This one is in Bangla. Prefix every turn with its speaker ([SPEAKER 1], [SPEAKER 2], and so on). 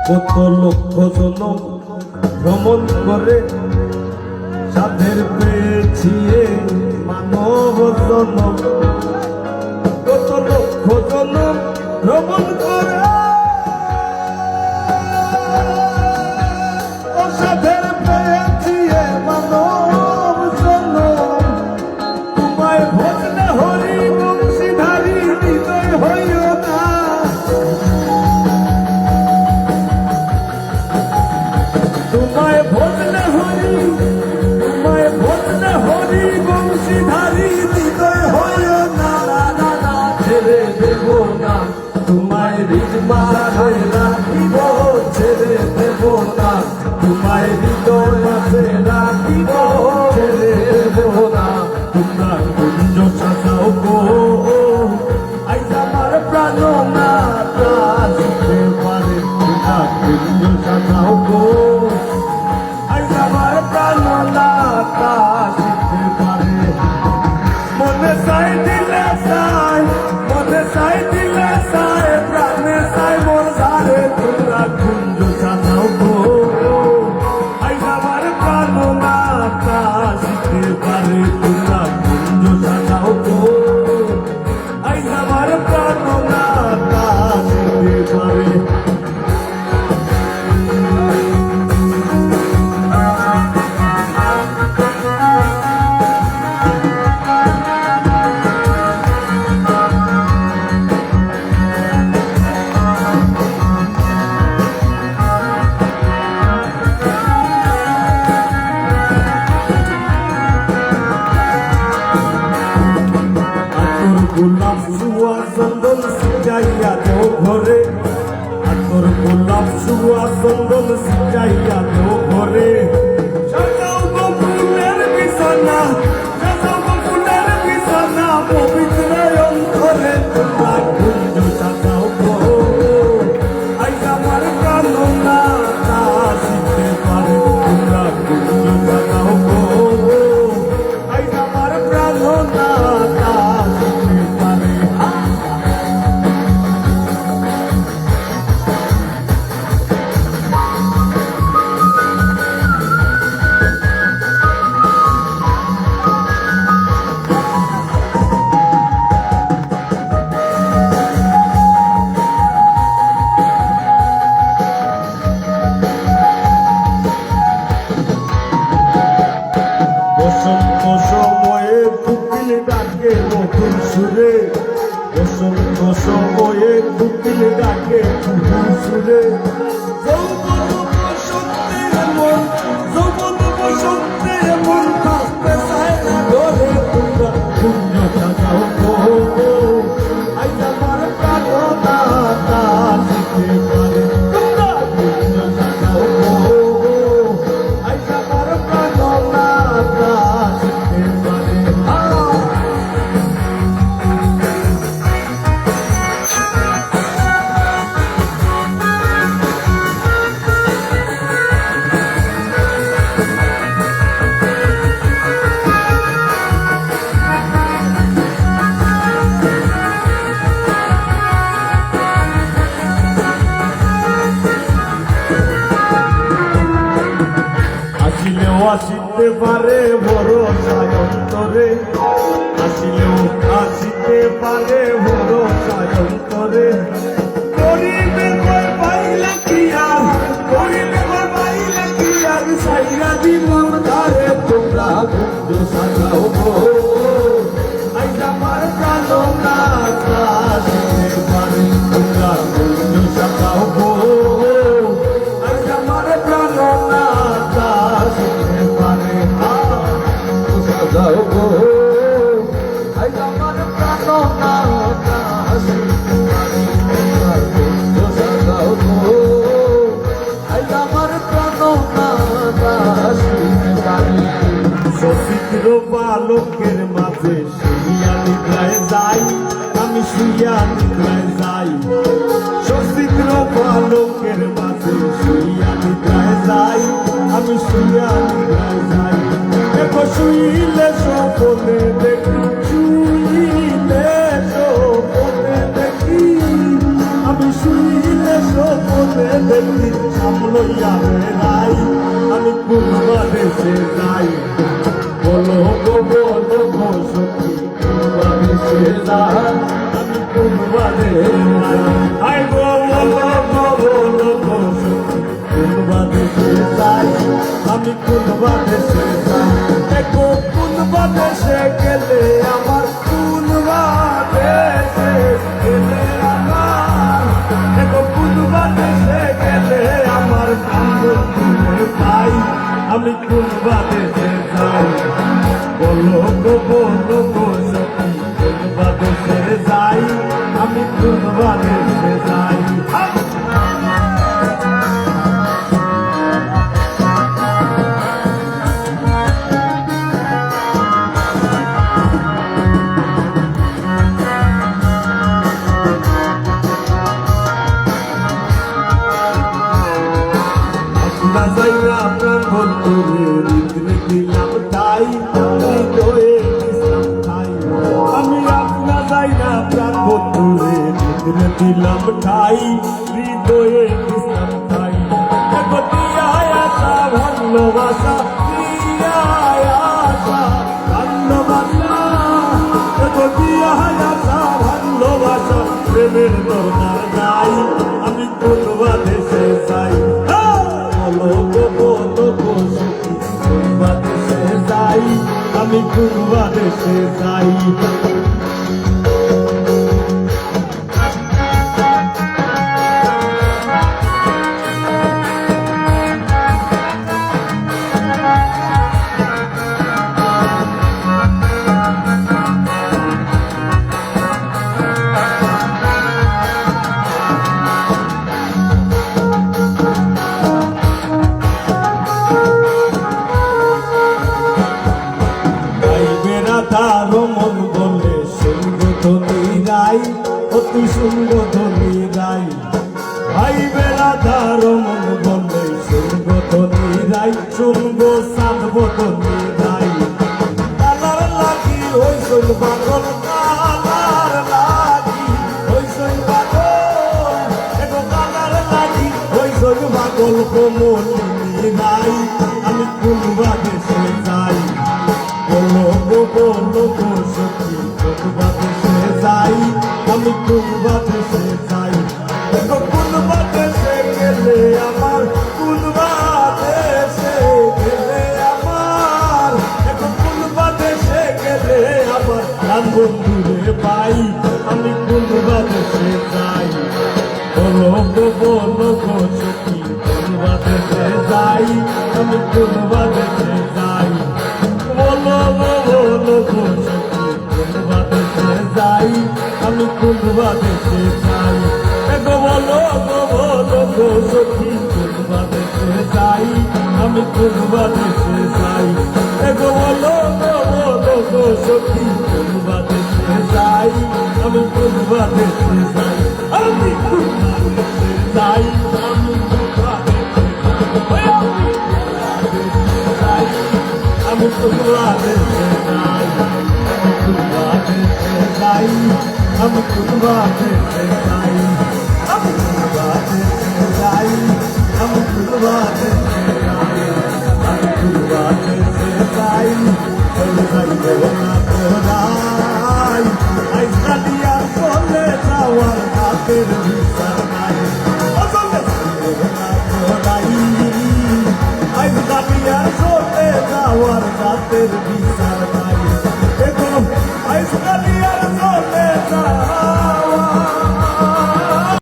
[SPEAKER 1] কত লক্ষ জনম ভ্রমণ করে সাধের পেয়েছি মানব জনম। কত লক্ষ জনম ভ্রমণ করে সাধের পেয়েছি মানব জনম। তোমায় ভজলে হরি বংশীধারী হৃদয় হইও না। তোমায় ভজলে হরি, তোমায় ভজলে হরি বংশীধারী হৃদয় হইও না। ছেড়ে দেব না তোমায় হৃদয় রাখিব, ছেড়ে দেব না তোমায় হৃদয় মাঝে রাখিব, ছেড়ে দেব না। তোমরা কুঞ্জ সাজাও গো আইজ আমার প্রাণ না আসতে পারে। তোমরা কুঞ্জ সাজাও গো আইজ আমার প্রাণ না আসতে পারে। মনে চাই দিলে চাই, মনে চাই দিলে চাই, প্রাণে চাই মোর ধারে। তোমরা কুঞ্জ সাজাও গো আইজ আমার প্রাণ না আসতে পারে। তোমরা কুঞ্জ সাজাও গো আইজ আমার প্রাণ না আসতে পারে। গোলাপ সুয়া চন্দন সিজাইয়া দেও ঘরে, তোর গোলাপ সুয়া চন্দন সিজাইয়া দেও ঘরে। সাজাও গো ফুলের বিছানা, সাজাও গো ফুলের বিছানা পবিত্র অন্তরে। তোমরা কুঞ্জ সাজাও গো আইজ আমার প্রাণ না আসিতে পারে। তোমরা কুঞ্জ সাজাও গো আইজ আমার প্রাণ না আসিতে পারে। বসন্ত সময়ে কোকিল ডাকে মধুর সুরে, বসন্ত সময়ে কোকিল ডাকে মধুর সুরে। যৌবন বসন্তে মন, যৌবন বসন্তে মন থাকতে চায় না ঘরে। তোমরা কুঞ্জ সাজাও গো আইজ আমার প্রাণ না আসিতে পারে। তোমরা কুঞ্জ সাজাও গো আইজ আমার প্রাণ না আসিতে পারে। আসিলেও আসিতে পারে ভরসায় অন্তরে, আসিলেও আসিতে পারে ভরসায় অন্তরে। করিবে ভয় পাইলে কি আর, করিবে ভয় পাইলে কি আর, সাইরা জীবন ধারে। তোমরা কুঞ্জ সাজাও গো আইজ আমার প্রাণ না আসিতে পারে। তোমরা কুঞ্জ সাজাও গো আইজ আমার প্রাণ না আসিতে পারে। সাজাও গো আইজ আমার প্রাণ না আসিতে পারে। কুঞ্জ সাজাও গো আইজ আমার প্রাণ না আসিতে পারে। সচিত্র বালকের মাঝে শুইয়া নিদ্রায় যাই, আমি শুইয়া নিদ্রায় যাই। সচিত্র বালকের মাঝে শুইয়া নিদ্রায় যাই, আমি শুইয়া নিদ্রায় যাই। দেখো শুইলে স্বপ্নে দেখি, শুইলে স্বপ্নে দেখি, আমি শুইলে স্বপ্নে
[SPEAKER 2] ব্যক্তি সামলইয়া বেড়াই আমি কোন দেশে যাই বলো গো বলো গো সখী কোন দেশে যাই আমি কোন দেশে যাই আই গো বলো গো বলো গো সখী কোন দেশে যাই আমি কোন দেশে যাই দেখো কোন দেশে গেলে আমার কোন দেশে গেলে আমার দেখো কোন দেশে গেলে আমার বন্ধু পাই আমি কোন দেশে যাই বলো গো বলো গো সখী কোন দেশে যাই আমি কোন দেশে যাই না যাইয়া আপনার বন্ধুরে রিতরে দিলাম তাই হৃদয়ে ইসলাম তাই আমি আপনা যাই না আপনার বন্ধুরে রিতরে দিলাম তাই হৃদয়ে ইসলাম তাই দেখো দিয়ায় আসা ভালোবাসা দিয়ায় আসা ভালোবাসা দেখো দিয়ায় আসা ভালোবাসা প্রেমের দরকার নাই আমি কোন দেশে যাই বলো গো বলো গো সখী কোন দেশে যাই আমি কোন দেশে যাই তারো মন বলে সঙ্গ ধনী রাই অতি সঙ্গ ধনী রাই ভাই বেলা তারো মন বলে সঙ্গ ধনী রাই সঙ্গ সাধব ধনী রাই কালার লাগি হইসল পাগল কালার লাগি হইসল পাগল এগো কালার লাগি হইসল পাগল কোমলি নাই আমি কোন দেশে যাই বলো গো বলো গো সখী কোন দেশে যাই আমি কোন দেশে যাই দেখো কোন দেশে গেলে আমার কোন দেশে গেলে আমার দেখো কোন দেশে গেলে আমার প্রাণ বন্ধুরে পাই আমি কোন দেশে যাই বলো গো বলো গো সখী কোন দেশে যাই আমি কোন দেশে যাই বলো গো বলো গো সখী কোন দেশে যাই আমি কোন দেশে যাই এগো বলো গো বলো গো সখী কোন দেশে যাই আমি কোন দেশে যাই এগো বলো গো বলো গো সখী কোন দেশে যাই আমি কোন দেশে যাই আমি কোন দেশে যাই আমি আমি কোন দেশে যাই আমি কোন দেশে যাই আমি কোন দেশে যাই আমি কোন দেশে যাই আমি কোন দেশে যাই চলে যাইব না কোথায় আইসা দিয়া চলে যাওয়ার হাতের বিচার নাই চলে যাইব না কোথায় আইসা দিয়া চলে যাওয়ার হাতের বিচার